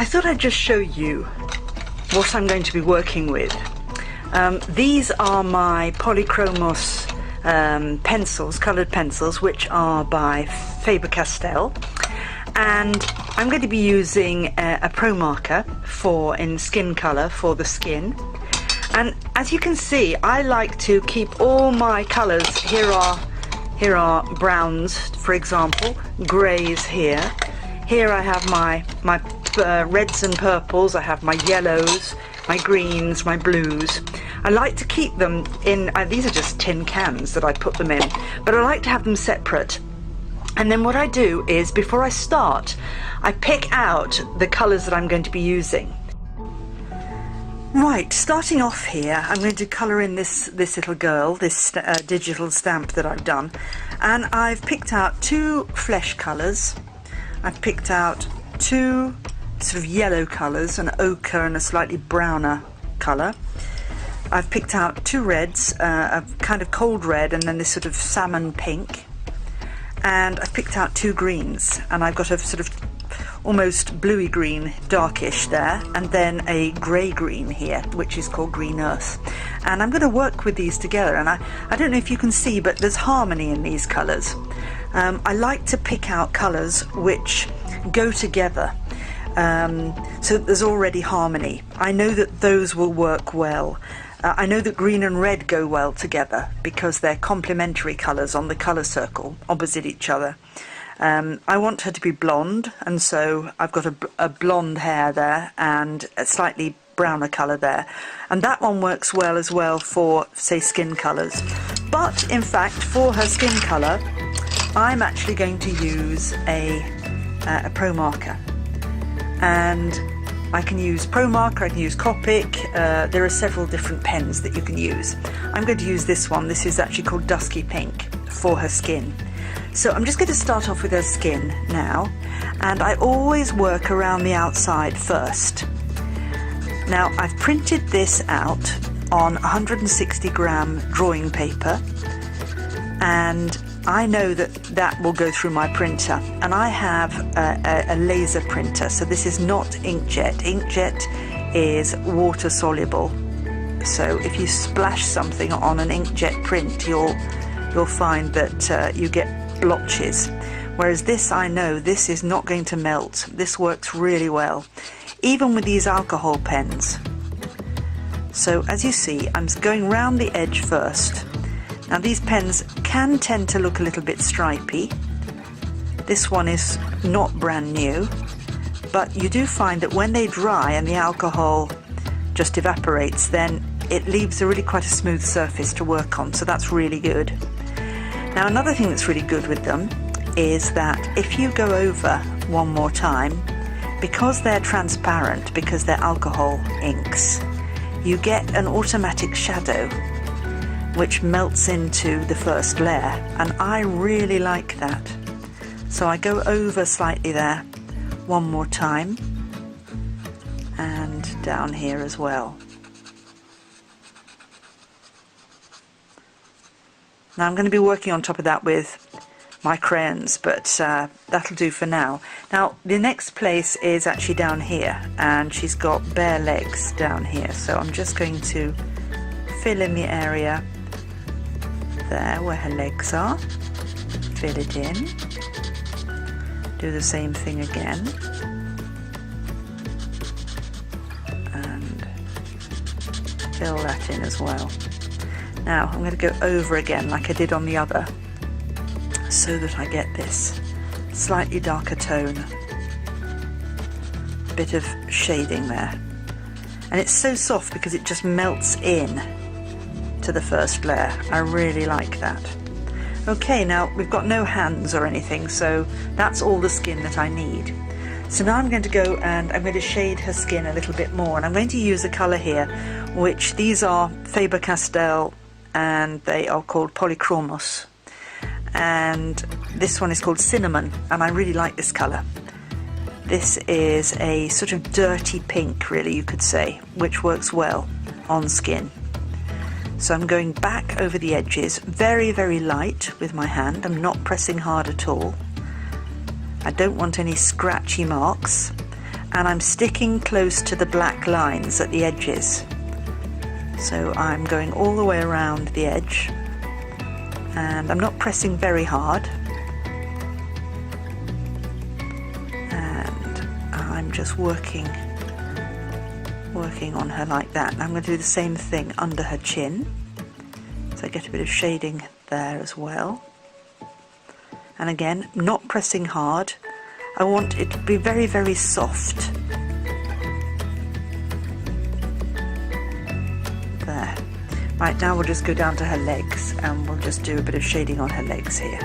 I thought I'd just show you what I'm going to be working with. These are my Polychromos pencils, coloured pencils, which are by Faber-Castell, and I'm going to be using a pro marker in skin colour for the skin. And as you can see, I like to keep all my colours. Here are browns, for example, greys here. Here I have my reds and purples, I have my yellows, my greens, my blues. I like to keep them in, these are just tin cans that I put them in, but I like to have them separate. And then what I do is, before I start, I pick out the colours that I'm going to be using. Right, starting off here, I'm going to colour in this little girl, this digital stamp that I've done. And I've picked out two flesh colours. I've picked out two sort of yellow colours, an ochre and a slightly browner colour. I've picked out two reds, a kind of cold red and then this sort of salmon pink. And I've picked out two greens, and I've got a sort of almost bluey green, darkish there, and then a grey green here, which is called green earth. And I'm going to work with these together, and I don't know if you can see, but there's harmony in these colours. I like to pick out colours which go together, so that there's already harmony. I know that those will work well. I know that green and red go well together because they're complementary colours on the colour circle opposite each other. I want her to be blonde, and so I've got a blonde hair there and a slightly browner colour there, and that one works well as well for, say, skin colours. But in fact, for her skin colour, I'm actually going to use a pro marker, and I can use pro marker, I can use Copic, there are several different pens that you can use. I'm going to use this one. This is actually called Dusky Pink for her skin. So I'm just going to start off with her skin now, and I always work around the outside first. Now I've printed this out on 160 gram drawing paper, and I know that will go through my printer, and I have a laser printer, so this is not inkjet. Inkjet is water soluble, so if you splash something on an inkjet print, you'll find that you get blotches, whereas this, I know this is not going to melt. This works really well, even with these alcohol pens. So as you see, I'm going round the edge first. Now these pens can tend to look a little bit stripy. This one is not brand new, but you do find that when they dry and the alcohol just evaporates, then it leaves a really quite a smooth surface to work on, so that's really good. Now another thing that's really good with them is that if you go over one more time, because they're transparent, because they're alcohol inks, you get an automatic shadow which melts into the first layer, and I really like that. So I go over slightly there one more time, and down here as well. Now I'm going to be working on top of that with my crayons, but that'll do for now. Now the next place is actually down here, and she's got bare legs down here, so I'm just going to fill in the area there where her legs are, fill it in, do the same thing again, and fill that in as well. Now I'm going to go over again like I did on the other, so that I get this slightly darker tone, bit of shading there, and it's so soft because it just melts in to the first layer. I really like that. Okay, now we've got no hands or anything, so that's all the skin that I need. So now I'm going to go and I'm going to shade her skin a little bit more, and I'm going to use a colour here, which these are Faber-Castell, and they are called Polychromos, and this one is called Cinnamon, and I really like this colour. This is a sort of dirty pink, really, you could say, which works well on skin. So I'm going back over the edges, very, very light with my hand. I'm not pressing hard at all. I don't want any scratchy marks. and I'm sticking close to the black lines at the edges. So I'm going all the way around the edge, and I'm not pressing very hard, and I'm just working on her like that. And I'm going to do the same thing under her chin, so I get a bit of shading there as well. And again, not pressing hard. I want it to be very, very soft. There. Right, now we'll just go down to her legs, and we'll just do a bit of shading on her legs here.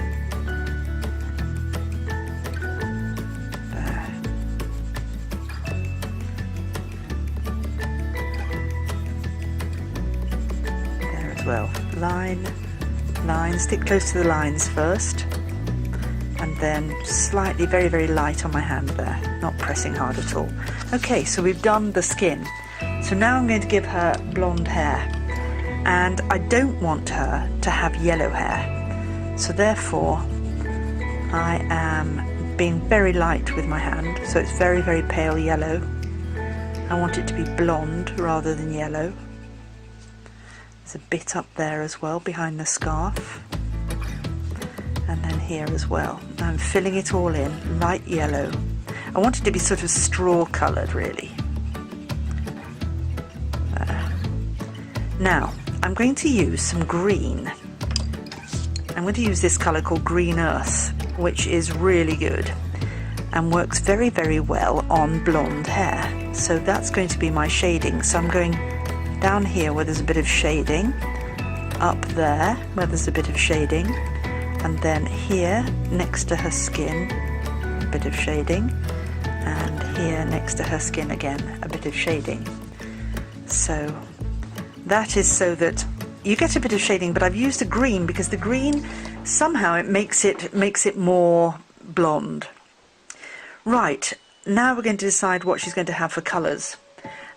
There. There as well. Line, line, stick close to the lines first, and then slightly, very, very light on my hand there, not pressing hard at all. Okay, so we've done the skin. So now I'm going to give her blonde hair, and I don't want her to have yellow hair, so therefore I am being very light with my hand, so it's very, very pale yellow. I want it to be blonde rather than yellow. There's a bit up there as well behind the scarf, and then here as well. I'm filling it all in, light yellow. I want it to be sort of straw coloured, really. There. Now, I'm going to use some green. I'm going to use this colour called Green Earth, which is really good and works very, very well on blonde hair. So that's going to be my shading. So I'm going down here where there's a bit of shading, up there where there's a bit of shading, and then here next to her skin a bit of shading, and here next to her skin again a bit of shading. So that is so that you get a bit of shading, but I've used a green because the green somehow it makes it more blonde. Right, now we're going to decide what she's going to have for colours,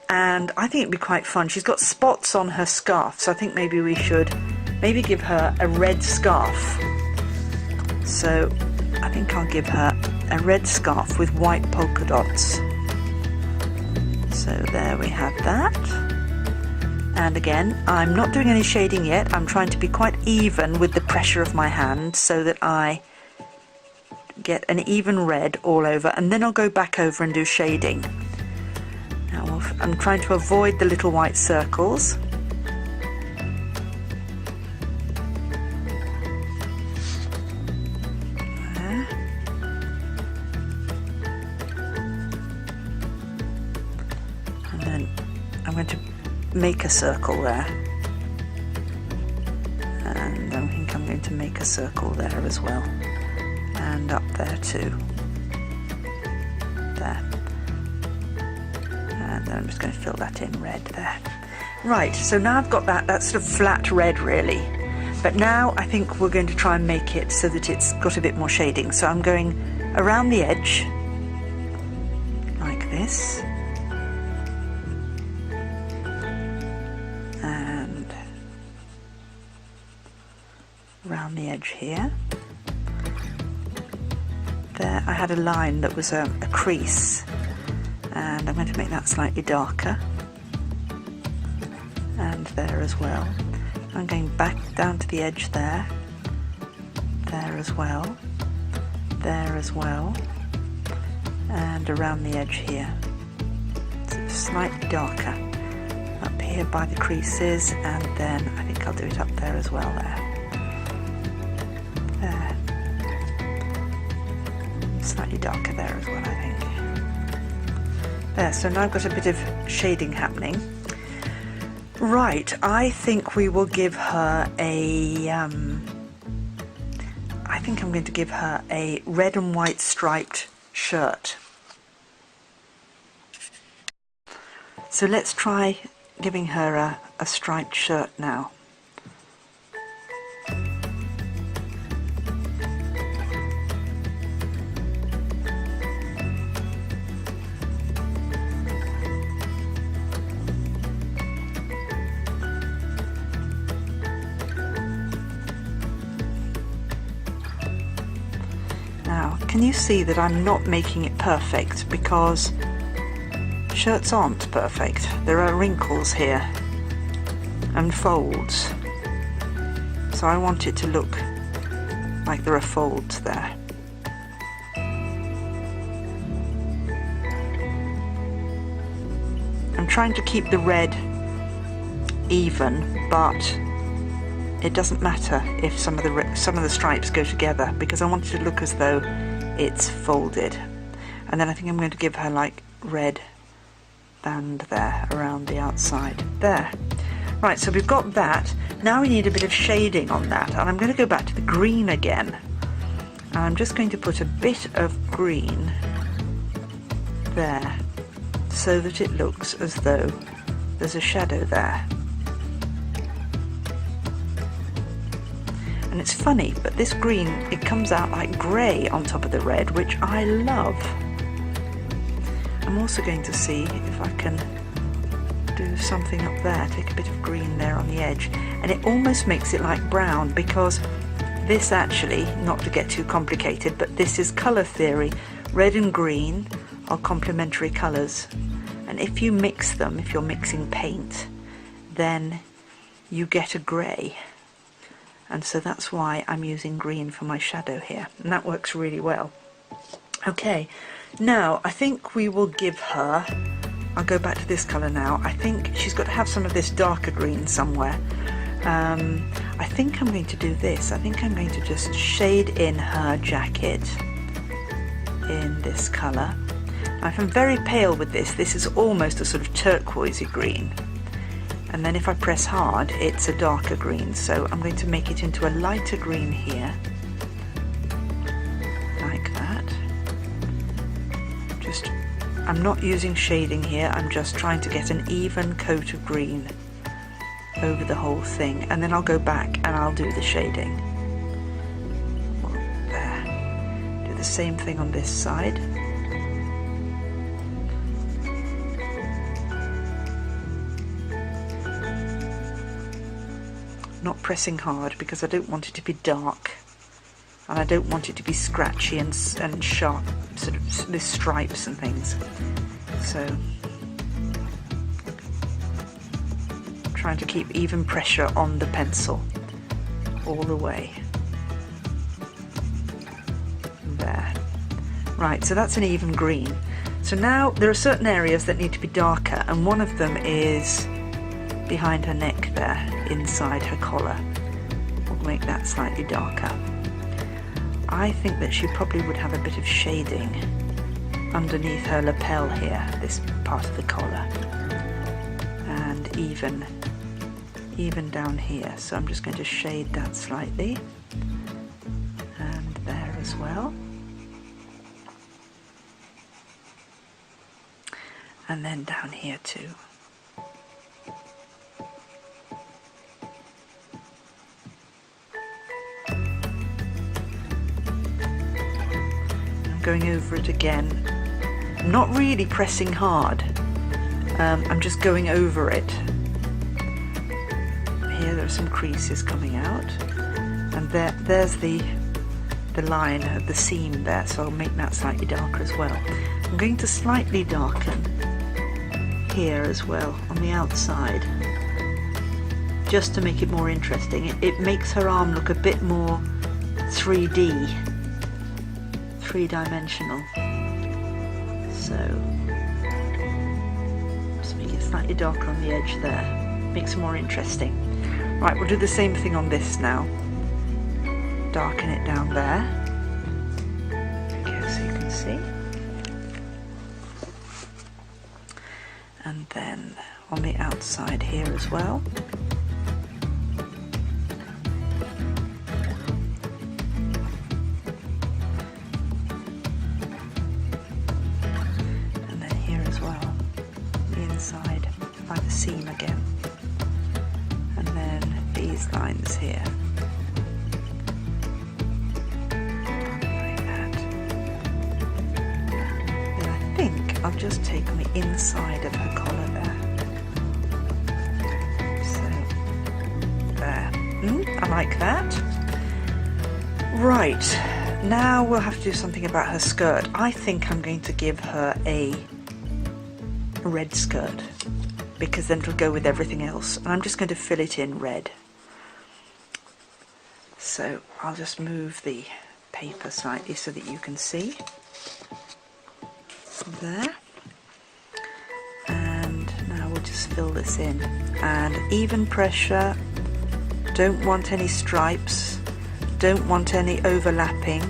and I think it'd be quite fun. She's got spots on her scarf, so I think maybe we should give her a red scarf. So I think I'll give her a red scarf with white polka dots. So there we have that. And again, I'm not doing any shading yet. I'm trying to be quite even with the pressure of my hand so that I get an even red all over, and then I'll go back over and do shading. Now I'm trying to avoid the little white circles. There. And then I'm going to make a circle there, and I think I'm going to make a circle there as well, and up there too, there, and then I'm just going to fill that in red there. Right, so now I've got that's sort of flat red really, but now I think we're going to try and make it so that it's got a bit more shading. So I'm going around the edge like this, and around the edge here. There I had a line that was a crease, and I'm going to make that slightly darker, and there as well. I'm going back down to the edge there, there as well, there as well, and around the edge here. So slightly darker up here by the creases, and then I think I'll do it up there as well there. There. Slightly darker there as well, I think. There, so now I've got a bit of shading happening. Right, I think we will give her a I think I'm going to give her a red and white striped shirt. So let's try giving her a striped shirt now. Now, can you see that I'm not making it perfect, because shirts aren't perfect. There are wrinkles here and folds. So I want it to look like there are folds there. I'm trying to keep the red even, but it doesn't matter if some of the stripes go together, because I want it to look as though it's folded. And then I think I'm going to give her like red band there around the outside there. Right, so we've got that. Now we need a bit of shading on that, and I'm going to go back to the green again. And I'm just going to put a bit of green there so that it looks as though there's a shadow there. And it's funny, but this green, it comes out like grey on top of the red, which I love. I'm also going to see if I can do something up there, take a bit of green there on the edge, and it almost makes it like brown, because this actually, not to get too complicated, but this is colour theory. Red and green are complementary colours, and if you mix them, if you're mixing paint, then you get a grey. And so that's why I'm using green for my shadow here, and that works really well. Okay, now I think we will give her, I'll go back to this colour now, I think she's got to have some of this darker green somewhere. I think I'm going to do this, I think I'm going to just shade in her jacket in this colour. If I'm very pale with this, this is almost a sort of turquoisey green. And then if I press hard, it's a darker green, so I'm going to make it into a lighter green here, like that. I'm not using shading here, I'm just trying to get an even coat of green over the whole thing, and then I'll go back and I'll do the shading. There. Do the same thing on this side. Not pressing hard because I don't want it to be dark, and I don't want it to be scratchy and sharp, sort of with stripes and things. So I'm trying to keep even pressure on the pencil all the way. There. Right, so that's an even green. So now there are certain areas that need to be darker, and one of them is behind her neck there, inside her collar. We'll make that slightly darker. I think that she probably would have a bit of shading underneath her lapel here, this part of the collar, and even down here. So I'm just going to shade that slightly, and there as well, and then down here too. Going over it again. I'm not really pressing hard, I'm just going over it. Here there are some creases coming out, and there's the line of the seam there, so I'll make that slightly darker as well. I'm going to slightly darken here as well on the outside, just to make it more interesting. It makes her arm look a bit more 3D. Three-dimensional. So just make it slightly darker on the edge there. Makes it more interesting. Right, we'll do the same thing on this now. Darken it down there. Okay, so you can see. And then on the outside here as well. By the seam again, and then these lines here, like that. Then I think I'll just take on the inside of her collar there. So there. I like that. Right, now we'll have to do something about her skirt. I think I'm going to give her a red skirt, because then it'll go with everything else. And I'm just going to fill it in red. So I'll just move the paper slightly so that you can see. There. And now we'll just fill this in. And even pressure, don't want any stripes, don't want any overlapping.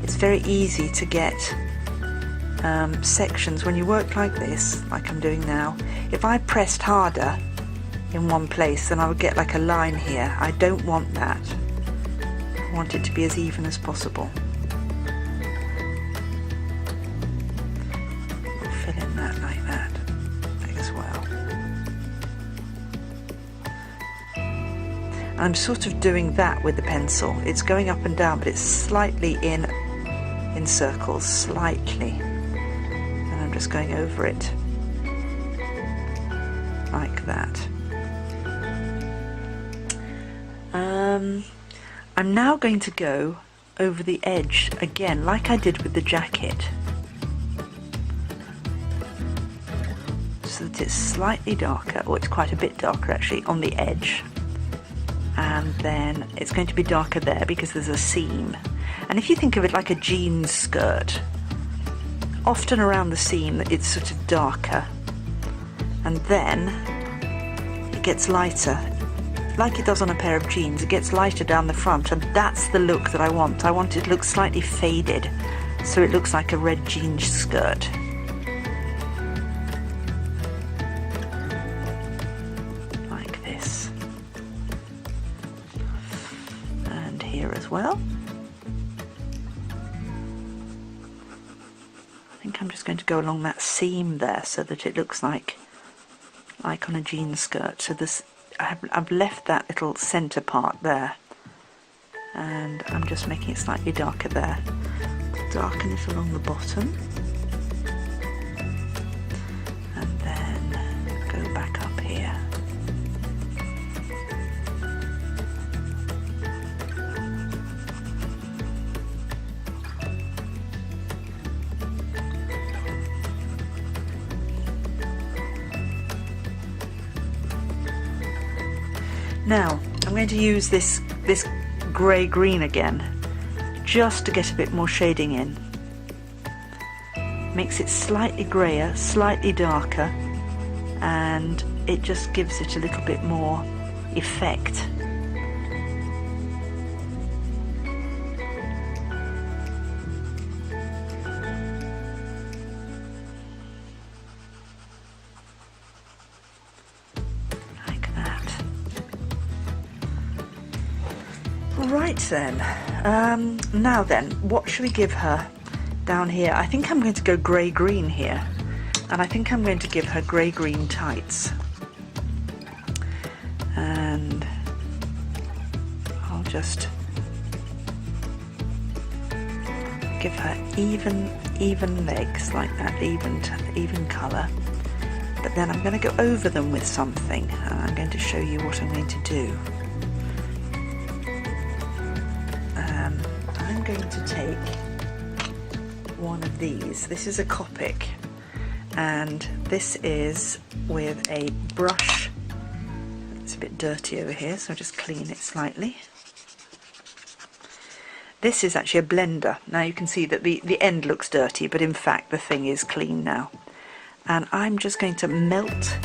It's very easy to get sections when you work like this, like I'm doing now. If I pressed harder in one place, then I would get like a line here. I don't want that. I want it to be as even as possible. We'll fill in that like that as well. I'm sort of doing that with the pencil. It's going up and down, but it's slightly in circles, slightly. And I'm just going over it like that. I'm now going to go over the edge again, like I did with the jacket, so that it's slightly darker, or it's quite a bit darker actually, on the edge. And then it's going to be darker there because there's a seam. And if you think of it like a jeans skirt, often around the seam it's sort of darker, and then it gets lighter, like it does on a pair of jeans. It gets lighter down the front, and that's the look that I want. I want it to look slightly faded, so it looks like a red jeans skirt. Like this. And here as well. I think I'm just going to go along that seam there so that it looks like on a jeans skirt. So this, I've left that little centre part there, and I'm just making it slightly darker there. Darken it along the bottom, and then go back up here. Now I'm going to use this grey-green again, just to get a bit more shading in. Makes it slightly greyer, slightly darker, and it just gives it a little bit more effect. Right then, now then, what should we give her down here? I think I'm going to go grey-green here, and I think I'm going to give her grey-green tights. And I'll just give her even legs like that, even colour. But then I'm going to go over them with something, and I'm going to show you what I'm going to do. I'm going to take one of these. This is a Copic, and this is with a brush. It's a bit dirty over here, so I'll just clean it slightly. This is actually a blender. Now you can see that the end looks dirty, but in fact the thing is clean now. And I'm just going to melt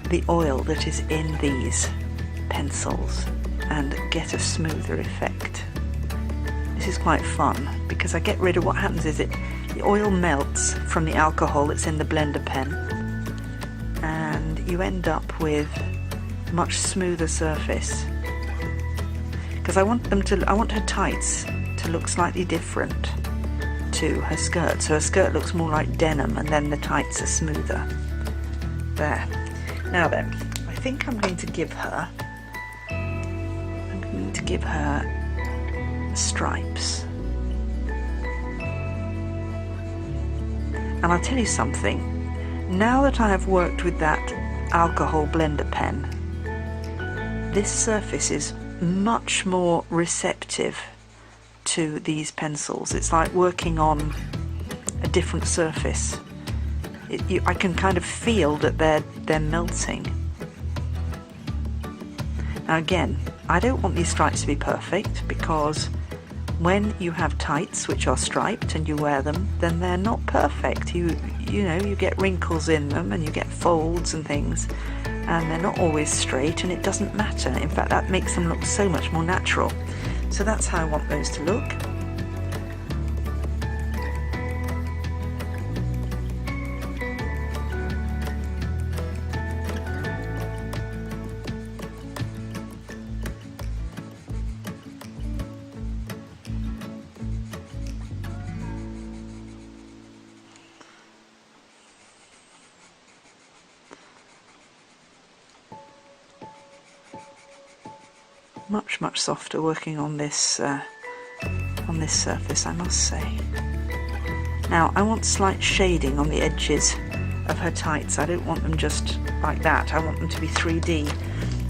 the oil that is in these pencils and get a smoother effect. This is quite fun because I get rid of what happens is the oil melts from the alcohol that's in the blender pen, and you end up with a much smoother surface. Because I want her tights to look slightly different to her skirt. So her skirt looks more like denim, and then the tights are smoother. There. Now then, I think I'm going to give her stripes. And I'll tell you something, now that I have worked with that alcohol blender pen, this surface is much more receptive to these pencils. It's like working on a different surface. I can kind of feel that they're melting. Now again, I don't want these stripes to be perfect, because when you have tights which are striped and you wear them, then they're not perfect. You know, you get wrinkles in them and you get folds and things, and they're not always straight, and it doesn't matter. In fact, that makes them look so much more natural. So that's how I want those to look. Much softer working on this surface, I must say. Now I want slight shading on the edges of her tights. I don't want them just like that. I want them to be 3D.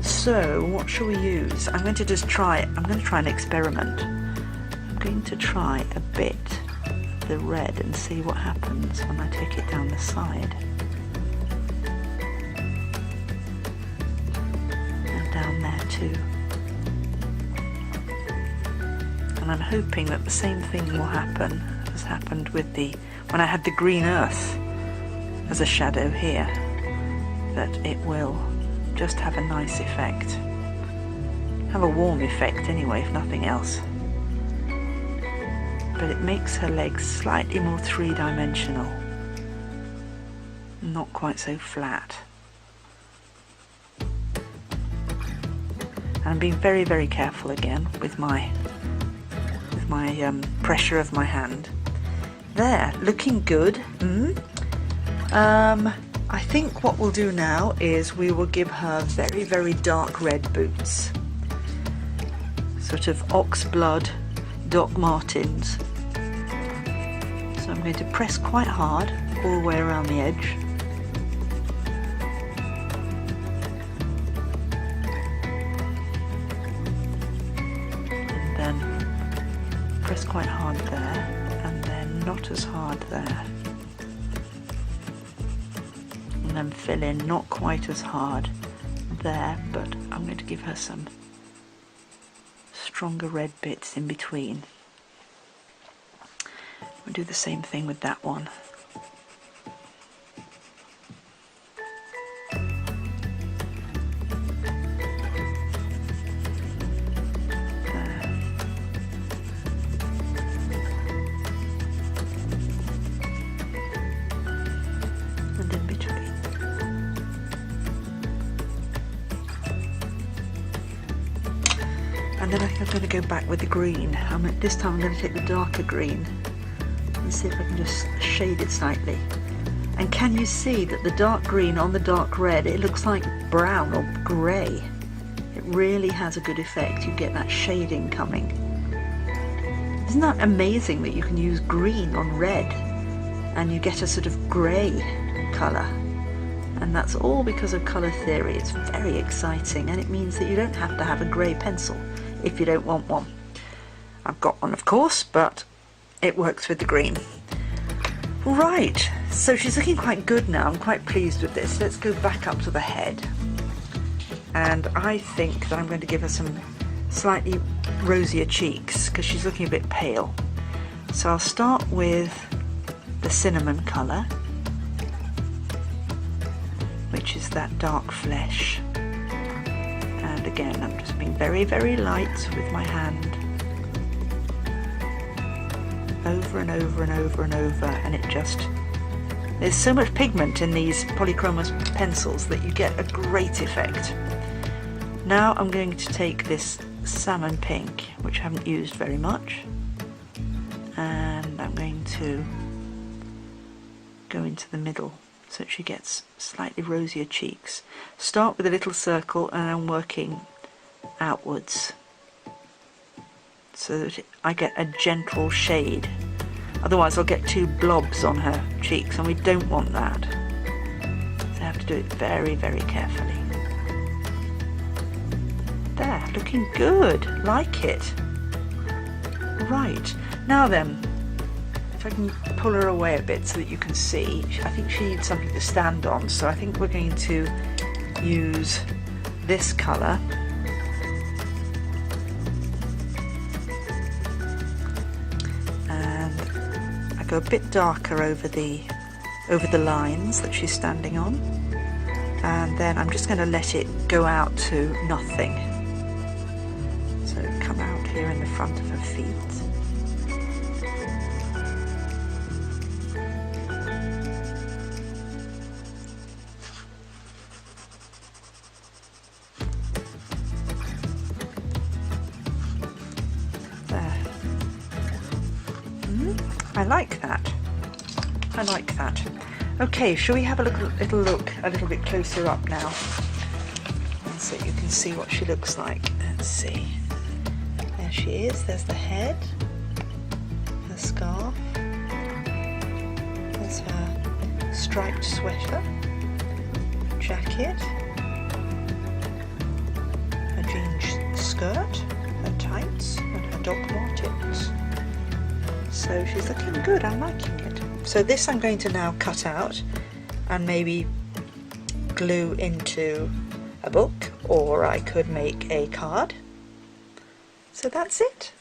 So what shall we use? I'm going to try an experiment. I'm going to try a bit of the red and see what happens when I take it down the side. And down there too. And I'm hoping that the same thing will happen as happened with when I had the green earth as a shadow here, that it will just have a nice effect. Have a warm effect anyway, if nothing else. But it makes her legs slightly more three-dimensional, not quite so flat. And I'm being very, very careful again with my pressure of my hand. There, looking good. I think what we'll do now is we will give her very, very dark red boots. Sort of oxblood Doc Martens. So I'm going to press quite hard all the way around the edge. Press quite hard there, and then not as hard there, and then fill in not quite as hard there, but I'm going to give her some stronger red bits in between. We'll do the same thing with that one. And then I think I'm going to go back with the green. This time I'm going to take the darker green and see if I can just shade it slightly. And can you see that the dark green on the dark red, it looks like brown or grey. It really has a good effect. You get that shading coming. Isn't that amazing that you can use green on red and you get a sort of grey colour? And that's all because of colour theory. It's very exciting, and it means that you don't have to have a grey pencil if you don't want one. I've got one, of course, but it works with the green. Right, so she's looking quite good now. I'm quite pleased with this. Let's go back up to the head. And I think that I'm going to give her some slightly rosier cheeks because she's looking a bit pale. So I'll start with the cinnamon colour, which is that dark flesh. And again, I'm just being very, very light with my hand. Over and over and over and over, and it just... There's so much pigment in these Polychromos pencils that you get a great effect. Now I'm going to take this salmon pink, which I haven't used very much, and I'm going to go into the middle so she gets slightly rosier cheeks. Start with a little circle and I'm working outwards so that I get a gentle shade. Otherwise I'll get two blobs on her cheeks, and we don't want that. So I have to do it very, very carefully. There, looking good, like it. Right, now then, if I can pull her away a bit so that you can see, I think she needs something to stand on, so I think we're going to use this colour. And I go a bit darker over the lines that she's standing on, and then I'm just going to let it go out to nothing. So come out here in the front of her feet. I like that. I like that. Okay, shall we have a little look a little bit closer up now, and so you can see what she looks like. Let's see. There she is. There's the head, her scarf. There's her striped sweater, jacket, her jean skirt, her tights, and her dog Martens. So she's looking good, I'm liking it. So this I'm going to now cut out and maybe glue into a book, or I could make a card. So that's it.